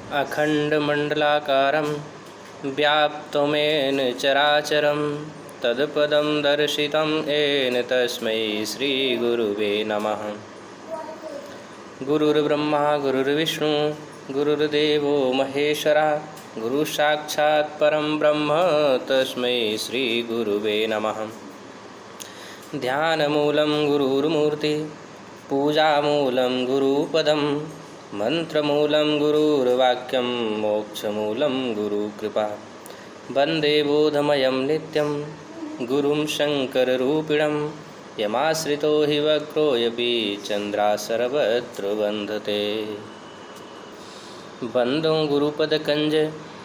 अखण्डमण्डलाकारं व्याप्तमेन चराचरं तत्पदं दर्शितं येन तस्मै श्रीगुरुवे नमः। गुरुर्ब्रह्मा गुरुर्विष्णु गुरुर्देवो महेश्वरः गुरुसाक्षात् परं ब्रह्म तस्मै श्रीगुरुवे नमः। ध्यानमूलं गुरुर्मूर्ति पूजामूलं गुरुपदं मंत्रमूलं गुरुर्वाक्यं मोक्षमूलं गुरुकृपा। वन्दे बोधमयं नित्यं गुरुं शङ्कररूपिणं यमाश्रितो हि वक्रोऽपि चन्द्रा सर्वत्र वन्दते। वन्दो गुरुपदकञ्ज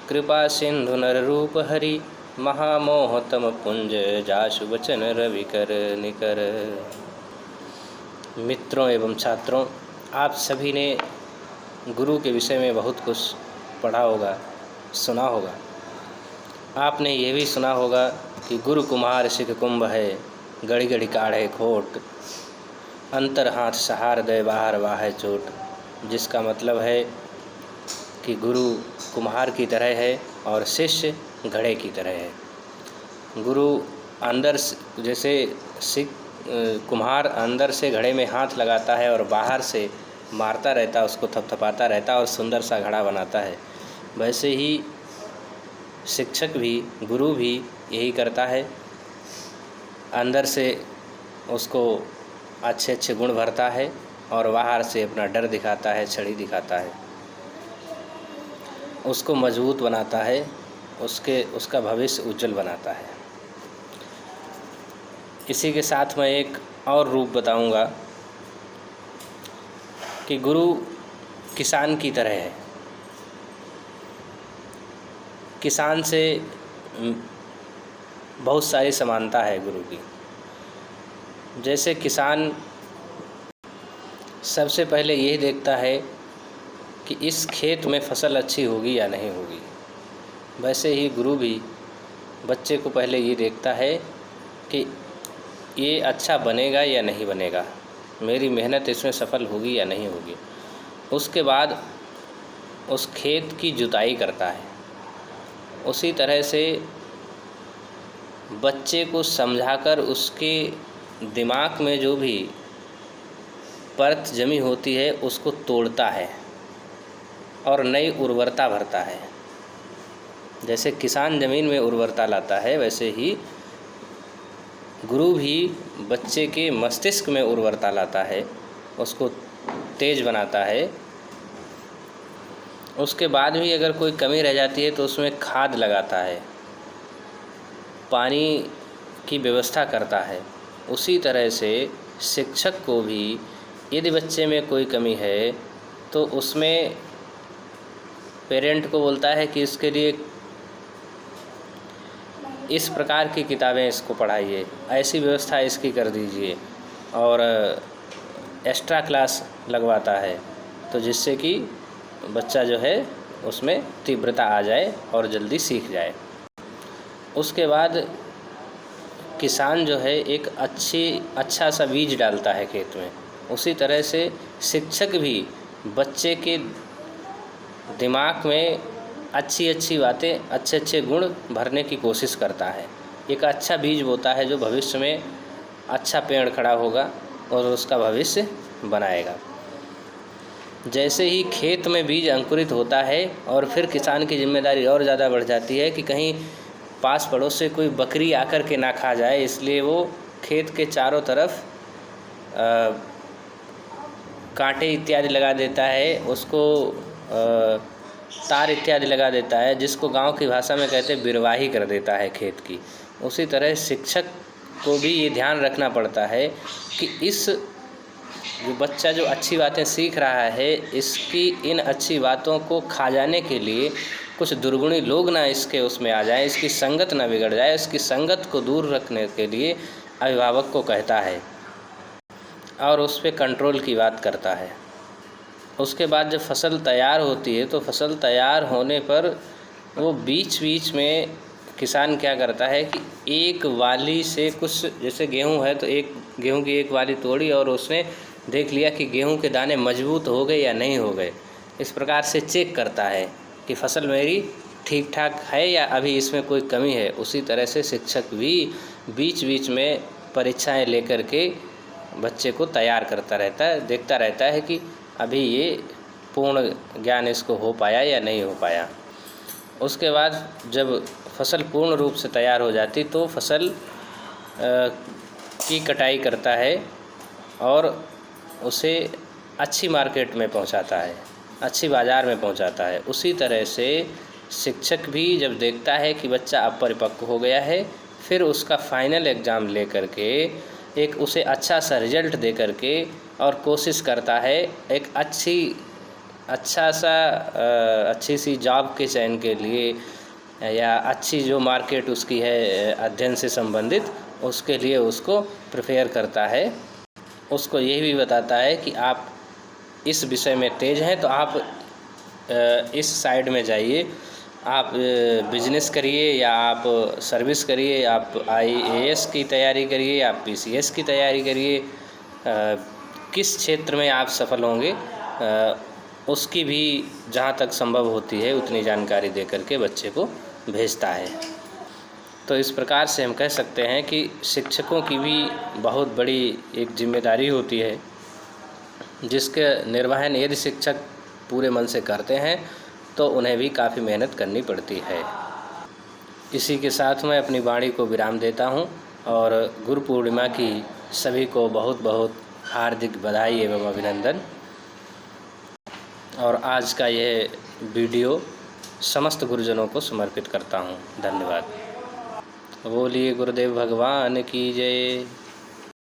कृपा सिन्धु नररूप हरि महामोहतम पुंज जासु वचन रविकर निकर। मित्रों एवं छात्रों, आप सभी ने गुरु के विषय में बहुत कुछ पढ़ा होगा, सुना होगा। आपने ये भी सुना होगा कि गुरु कुम्हार सिख कुंभ है, गड़ी गड़ी काढ़े खोट, अंतर हाथ सहार दे बाहर वाहे चोट। जिसका मतलब है कि गुरु कुम्हार की तरह है और शिष्य घड़े की तरह है। गुरु अंदर जैसे कुम्हार अंदर से घड़े में हाथ लगाता है और बाहर से मारता रहता है, उसको थपथपाता रहता है और सुंदर सा घड़ा बनाता है। वैसे ही शिक्षक भी, गुरु भी यही करता है। अंदर से उसको अच्छे अच्छे गुण भरता है और बाहर से अपना डर दिखाता है, छड़ी दिखाता है, उसको मजबूत बनाता है, उसका भविष्य उज्जवल बनाता है। इसी के साथ मैं एक और रूप बताऊंगा कि गुरु किसान की तरह है। किसान से बहुत सारी समानता है गुरु की। जैसे किसान सबसे पहले यही देखता है कि इस खेत में फसल अच्छी होगी या नहीं होगी, वैसे ही गुरु भी बच्चे को पहले ये देखता है कि ये अच्छा बनेगा या नहीं बनेगा, मेरी मेहनत इसमें सफल होगी या नहीं होगी। उसके बाद उस खेत की जुताई करता है। उसी तरह से बच्चे को समझाकर उसके दिमाग में जो भी परत जमी होती है उसको तोड़ता है और नई उर्वरता भरता है। जैसे किसान ज़मीन में उर्वरता लाता है, वैसे ही गुरु भी बच्चे के मस्तिष्क में उर्वरता लाता है, उसको तेज बनाता है। उसके बाद भी अगर कोई कमी रह जाती है तो उसमें खाद लगाता है, पानी की व्यवस्था करता है। उसी तरह से शिक्षक को भी यदि बच्चे में कोई कमी है तो उसमें पेरेंट को बोलता है कि इसके लिए इस प्रकार की किताबें इसको पढ़ाइए, ऐसी व्यवस्था इसकी कर दीजिए, और एक्स्ट्रा क्लास लगवाता है, तो जिससे कि बच्चा जो है उसमें तीव्रता आ जाए और जल्दी सीख जाए। उसके बाद किसान जो है एक अच्छा सा बीज डालता है खेत में। उसी तरह से शिक्षक भी बच्चे के दिमाग में अच्छी बातें, अच्छे गुण भरने की कोशिश करता है। एक अच्छा बीज बोता है जो भविष्य में अच्छा पेड़ खड़ा होगा और उसका भविष्य बनाएगा। जैसे ही खेत में बीज अंकुरित होता है और फिर किसान की जिम्मेदारी और ज़्यादा बढ़ जाती है कि कहीं पास पड़ोस से कोई बकरी आकर के ना खा जाए, इसलिए वो खेत के चारों तरफ कांटे इत्यादि लगा देता है, उसको तार इत्यादि लगा देता है, जिसको गांव की भाषा में कहते हैं बिरवाही कर देता है खेत की। उसी तरह शिक्षक को भी ये ध्यान रखना पड़ता है कि इस जो बच्चा जो अच्छी बातें सीख रहा है, इसकी इन अच्छी बातों को खा जाने के लिए कुछ दुर्गुणी लोग ना इसके उसमें आ जाए, इसकी संगत ना बिगड़ जाए। इसकी संगत को दूर रखने के लिए अभिभावक को कहता है और उस पर कंट्रोल की बात करता है। उसके बाद जब फसल तैयार होती है तो फसल तैयार होने पर वो बीच बीच में किसान क्या करता है कि एक वाली से कुछ, जैसे गेहूं है तो एक गेहूं की एक वाली तोड़ी और उसने देख लिया कि गेहूं के दाने मजबूत हो गए या नहीं हो गए। इस प्रकार से चेक करता है कि फसल मेरी ठीक ठाक है या अभी इसमें कोई कमी है। उसी तरह से शिक्षक भी बीच बीच में परीक्षाएं लेकर के बच्चे को तैयार करता रहता है, देखता रहता है कि अभी ये पूर्ण ज्ञान इसको हो पाया या नहीं हो पाया। उसके बाद जब फसल पूर्ण रूप से तैयार हो जाती तो फसल की कटाई करता है और उसे अच्छी मार्केट में पहुंचाता है, अच्छी बाज़ार में पहुंचाता है। उसी तरह से शिक्षक भी जब देखता है कि बच्चा अब परिपक्व हो गया है, फिर उसका फाइनल एग्ज़ाम ले कर के एक उसे अच्छा सा रिजल्ट दे कर के और कोशिश करता है एक अच्छी सी जॉब के चयन के लिए या अच्छी जो मार्केट उसकी है अध्ययन से संबंधित, उसके लिए उसको प्रिपेयर करता है। उसको ये भी बताता है कि आप इस विषय में तेज़ हैं तो आप इस साइड में जाइए, आप बिजनेस करिए या आप सर्विस करिए, आप IAS की तैयारी करिए, आप PCS की तैयारी करिए, किस क्षेत्र में आप सफल होंगे उसकी भी जहाँ तक संभव होती है उतनी जानकारी दे करके बच्चे को भेजता है। तो इस प्रकार से हम कह सकते हैं कि शिक्षकों की भी बहुत बड़ी एक जिम्मेदारी होती है, जिसके निर्वहन यदि शिक्षक पूरे मन से करते हैं तो उन्हें भी काफ़ी मेहनत करनी पड़ती है। इसी के साथ मैं अपनी वाणी को विराम देता हूं और गुरु पूर्णिमा की सभी को बहुत बहुत हार्दिक बधाई एवं अभिनंदन। और आज का यह वीडियो समस्त गुरुजनों को समर्पित करता हूं। धन्यवाद। बोलिए गुरुदेव भगवान की जय।